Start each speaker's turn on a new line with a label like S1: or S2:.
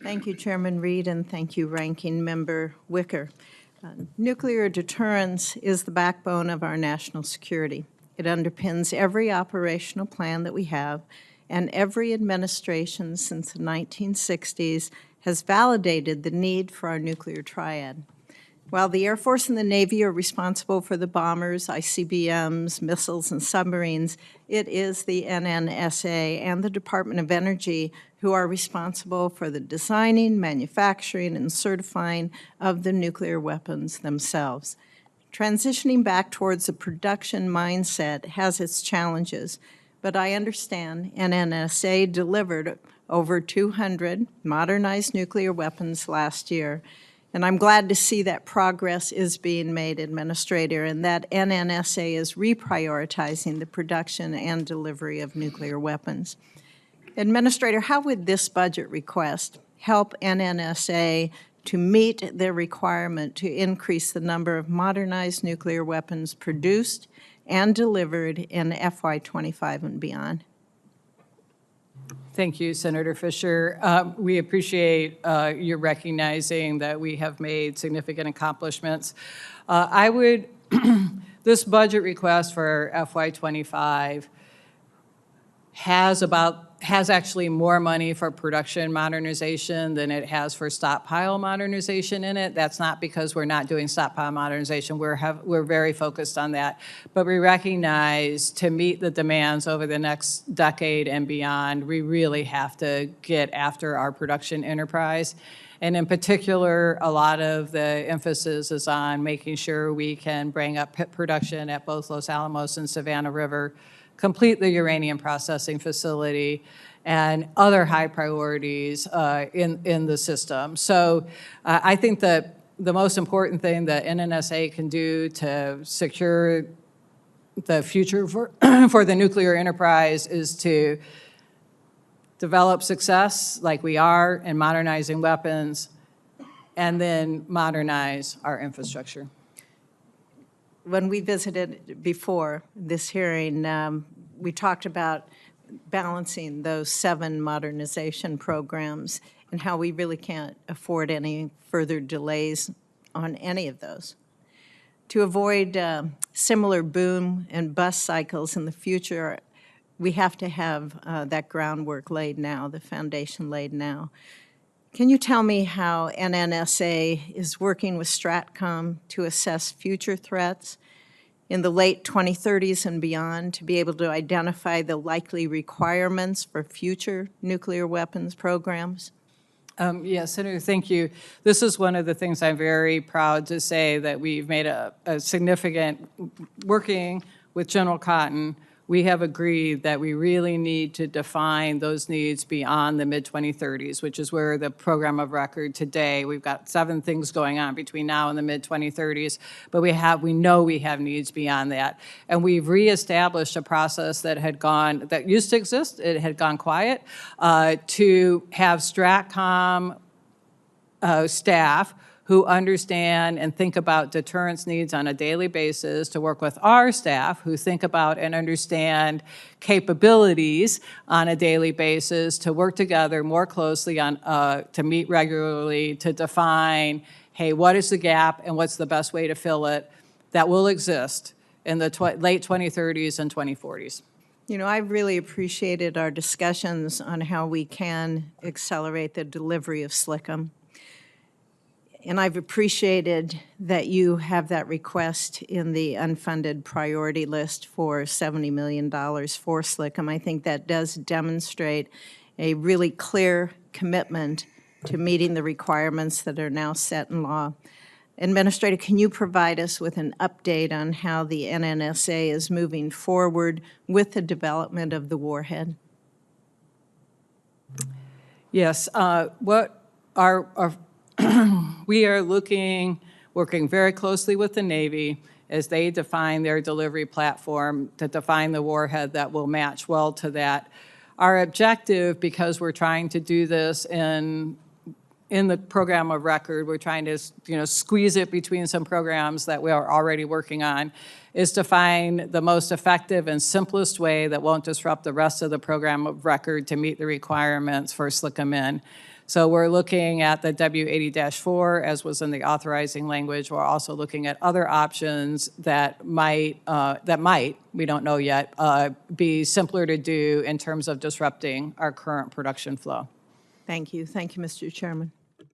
S1: Thank you, Chairman Reed, and thank you, Ranking Member Wicker. Nuclear deterrence is the backbone of our national security. It underpins every operational plan that we have, and every administration since the 1960s has validated the need for our nuclear triad. While the Air Force and the Navy are responsible for the bombers, ICBMs, missiles, and submarines, it is the NNSA and the Department of Energy who are responsible for the designing, manufacturing, and certifying of the nuclear weapons themselves. Transitioning back towards a production mindset has its challenges, but I understand NNSA delivered over 200 modernized nuclear weapons last year. And I'm glad to see that progress is being made, Administrator, and that NNSA is reprioritizing the production and delivery of nuclear weapons. Administrator, how would this budget request help NNSA to meet their requirement to increase the number of modernized nuclear weapons produced and delivered in FY25 and beyond?
S2: Thank you, Senator Fischer. We appreciate your recognizing that we have made significant accomplishments. This budget request for FY25 has actually more money for production modernization than it has for stockpile modernization in it. That's not because we're not doing stockpile modernization. We're very focused on that. But we recognize to meet the demands over the next decade and beyond, we really have to get after our production enterprise. And in particular, a lot of the emphasis is on making sure we can bring up pit production at both Los Alamos and Savannah River, complete the uranium processing facility, and other high priorities in the system. So I think that the most important thing that NNSA can do to secure the future for, for the nuclear enterprise is to develop success like we are in modernizing weapons, and then modernize our infrastructure.
S1: When we visited before this hearing, we talked about balancing those 7 modernization programs and how we really can't afford any further delays on any of those. To avoid similar boom and bust cycles in the future, we have to have that groundwork laid now, the foundation laid now. Can you tell me how NNSA is working with STRATCOM to assess future threats in the late 2030s and beyond to be able to identify the likely requirements for future nuclear weapons programs?
S2: Yes, Senator, thank you. This is one of the things I'm very proud to say that we've made a significant, working with General Cotton, we have agreed that we really need to define those needs beyond the mid-2030s, which is where the program of record today, we've got 7 things going on between now and the mid-2030s, but we know we have needs beyond that. And we've reestablished a process that used to exist, it had gone quiet, to have STRATCOM staff who understand and think about deterrence needs on a daily basis, to work with our staff who think about and understand capabilities on a daily basis, to work together more closely on, to meet regularly, to define, hey, what is the gap and what's the best way to fill it that will exist in the late 2030s and 2040s.
S1: You know, I've really appreciated our discussions on how we can accelerate the delivery of SLCM. And I've appreciated that you have that request in the unfunded priority list for $70 million for SLCM. I think that does demonstrate a really clear commitment to meeting the requirements that are now set in law. Administrator, can you provide us with an update on how the NNSA is moving forward with the development of the warhead?
S2: Yes, we are working very closely with the Navy as they define their delivery platform to define the warhead that will match well to that. Our objective, because we're trying to do this in the program of record, we're trying to squeeze it between some programs that we are already working on, is to find the most effective and simplest way that won't disrupt the rest of the program of record to meet the requirements for SLCM. So we're looking at the W80-4, as was in the authorizing language. We're also looking at other options that might, we don't know yet, be simpler to do in terms of disrupting our current production flow.
S1: Thank you. Thank you, Mr. Chairman.